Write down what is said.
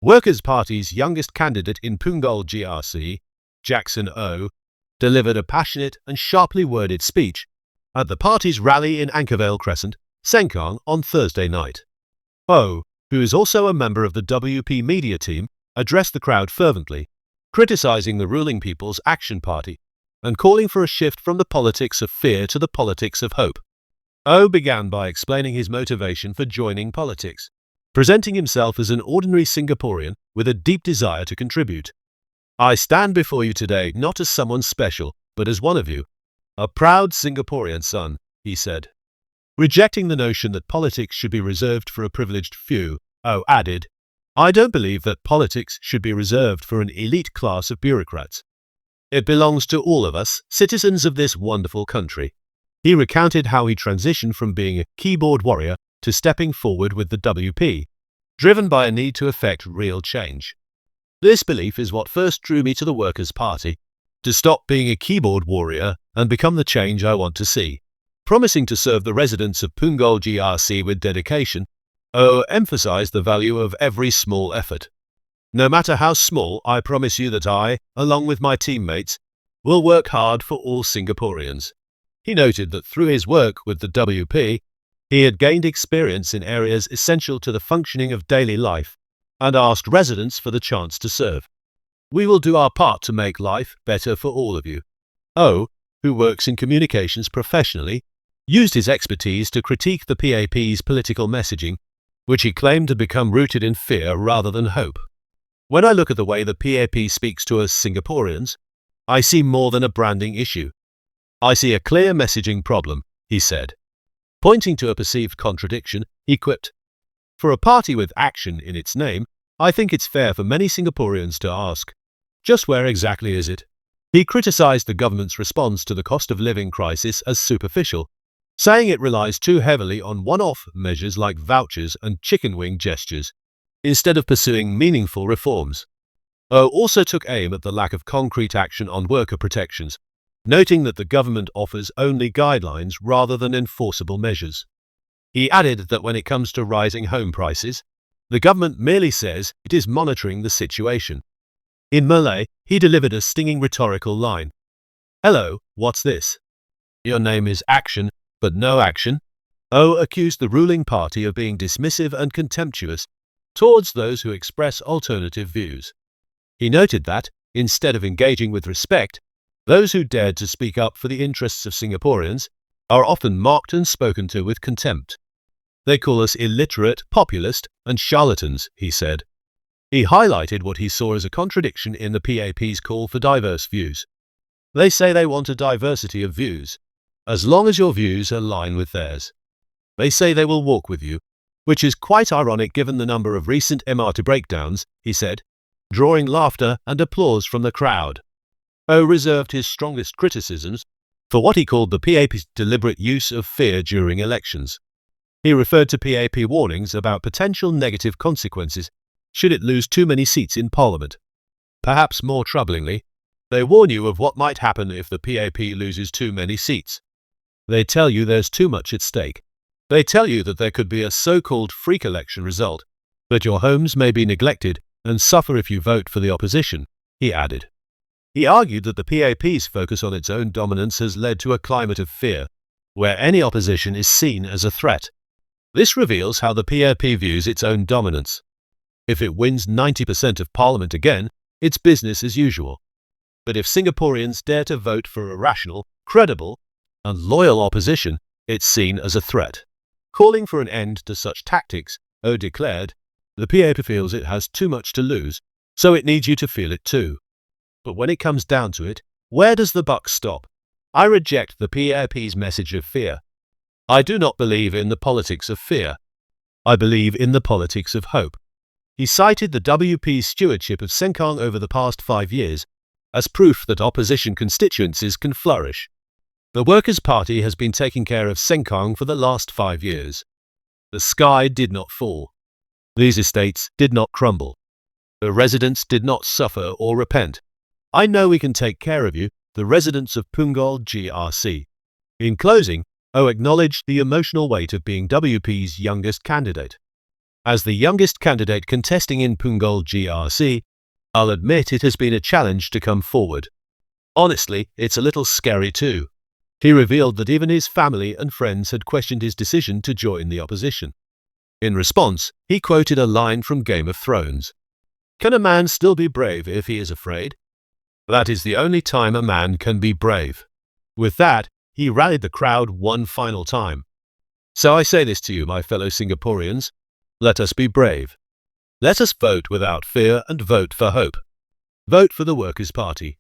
Workers' Party's youngest candidate in Punggol GRC, Jackson O, delivered a passionate and sharply worded speech at the party's rally in Anchorvale Crescent, Sengkang, on Thursday night. O, who is also a member of the WP media team, addressed the crowd fervently, criticizing the ruling People's Action Party and calling for a shift from the politics of fear to the politics of hope. O began by explaining his motivation for joining politics, presenting himself as an ordinary Singaporean with a deep desire to contribute. "I stand before you today not as someone special, but as one of you, a proud Singaporean son," he said. Rejecting the notion that politics should be reserved for a privileged few, O added, "I don't believe that politics should be reserved for an elite class of bureaucrats. It belongs to all of us, citizens of this wonderful country." He recounted how he transitioned from being a keyboard warrior to stepping forward with the WP, driven by a need to effect real change. "This belief is what first drew me to the Workers' Party, to stop being a keyboard warrior and become the change I want to see." Promising to serve the residents of Punggol GRC with dedication, O emphasized the value of every small effort. "No matter how small, I promise you that I, along with my teammates, will work hard for all Singaporeans." He noted that through his work with the WP, he had gained experience in areas essential to the functioning of daily life and asked residents for the chance to serve. "We will do our part to make life better for all of you." O, who works in communications professionally, used his expertise to critique the PAP's political messaging, which he claimed had become rooted in fear rather than hope. "When I look at the way the PAP speaks to us Singaporeans, I see more than a branding issue. I see a clear messaging problem," he said. Pointing to a perceived contradiction, he quipped, "For a party with action in its name, I think it's fair for many Singaporeans to ask, just where exactly is it?" He criticized the government's response to the cost of living crisis as superficial, saying it relies too heavily on one-off measures like vouchers and chicken wing gestures, instead of pursuing meaningful reforms. O also took aim at the lack of concrete action on worker protections, noting that the government offers only guidelines rather than enforceable measures. He added that when it comes to rising home prices, the government merely says it is monitoring the situation. In Malay, he delivered a stinging rhetorical line. "Hello, what's this? Your name is Action, but no action." O accused the ruling party of being dismissive and contemptuous towards those who express alternative views. He noted that, instead of engaging with respect, those who dared to speak up for the interests of Singaporeans are often mocked and spoken to with contempt. "They call us illiterate, populist, and charlatans," he said. He highlighted what he saw as a contradiction in the PAP's call for diverse views. "They say they want a diversity of views, as long as your views align with theirs. They say they will walk with you, which is quite ironic given the number of recent MRT breakdowns," he said, drawing laughter and applause from the crowd. O reserved his strongest criticisms for what he called the PAP's deliberate use of fear during elections. He referred to PAP warnings about potential negative consequences should it lose too many seats in Parliament. Perhaps more troublingly, they warn you of what might happen if the PAP loses too many seats. They tell you there's too much at stake. They tell you that there could be a so-called freak election result, that your homes may be neglected and suffer if you vote for the opposition, he added. He argued that the PAP's focus on its own dominance has led to a climate of fear, where any opposition is seen as a threat. This reveals how the PAP views its own dominance. If it wins 90% of Parliament again, it's business as usual. But if Singaporeans dare to vote for a rational, credible, and loyal opposition, it's seen as a threat. Calling for an end to such tactics, O declared, the PAP feels it has too much to lose, so it needs you to feel it too. But when it comes down to it, where does the buck stop? I reject the PAP's message of fear. I do not believe in the politics of fear. I believe in the politics of hope. He cited the WP's stewardship of Sengkang over the past 5 years as proof that opposition constituencies can flourish. The Workers' Party has been taking care of Sengkang for the last 5 years. The sky did not fall. These estates did not crumble. The residents did not suffer or repent. I know we can take care of you, the residents of Punggol GRC. In closing, O acknowledged the emotional weight of being WP's youngest candidate. As the youngest candidate contesting in Punggol GRC, I'll admit it has been a challenge to come forward. Honestly, it's a little scary too. He revealed that even his family and friends had questioned his decision to join the opposition. In response, he quoted a line from Game of Thrones. "Can a man still be brave if he is afraid? That is the only time a man can be brave." With that, he rallied the crowd one final time. So I say this to you, my fellow Singaporeans, let us be brave. Let us vote without fear and vote for hope. Vote for the Workers' Party.